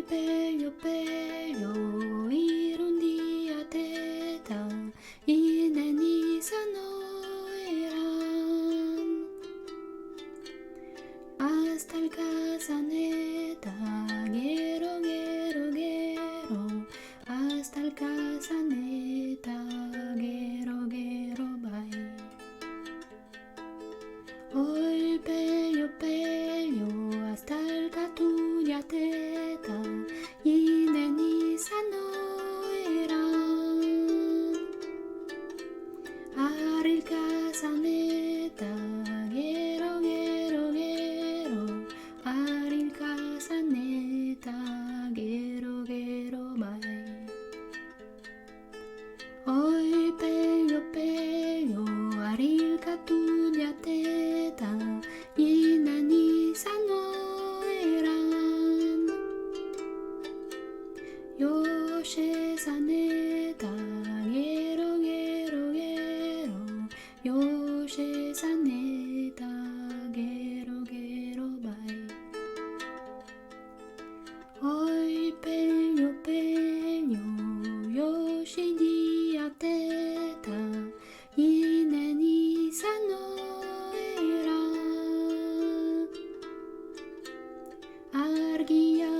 bello, bello, ir un día te da y neniza no eran hasta el casaneta, guero, hasta el casaneta, guero, bye. Hoy pello, pello, hasta el catuña teta, y neniza no eran. Aril casaneta, guero, aril casaneta, guero, bye. Hoy pello, pello, aril catuña teta, y neniza no eran. Yoshe saneta, guero, yoshe saneta, guero, bye. Hoy pello, pello, yoshi dia teta, y neniza no era. Argia